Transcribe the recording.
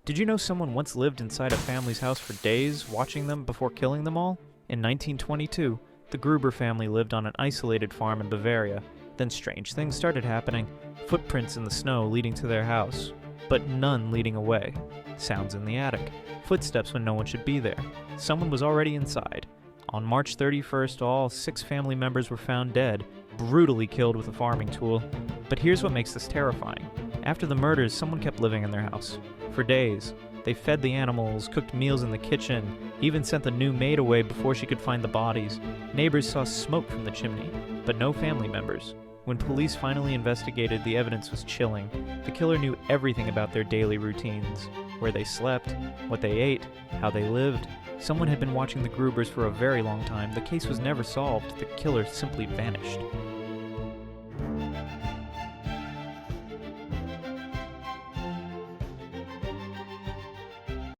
Did you know someone once lived inside a family's house for days, watching them before killing them all? In 1922, the Gruber family lived on an isolated farm in Bavaria. Then strange things started happening. Footprints in the snow leading to their house, but none leading away. Sounds in the attic. Footsteps when no one should be there. Someone was already inside. On March 31st, all 6 family members were found dead, brutally killed with a farming tool. But here's what makes this terrifying. After the murders, someone kept living in their house. For days, they fed the animals, cooked meals in the kitchen, even sent the new maid away before she could find the bodies. Neighbors saw smoke from the chimney, but no family members. When police finally investigated, the evidence was chilling. The killer knew everything about their daily routines, where they slept, what they ate, how they lived. Someone had been watching the Grubers for a very long time. The case was never solved. The killer simply vanished.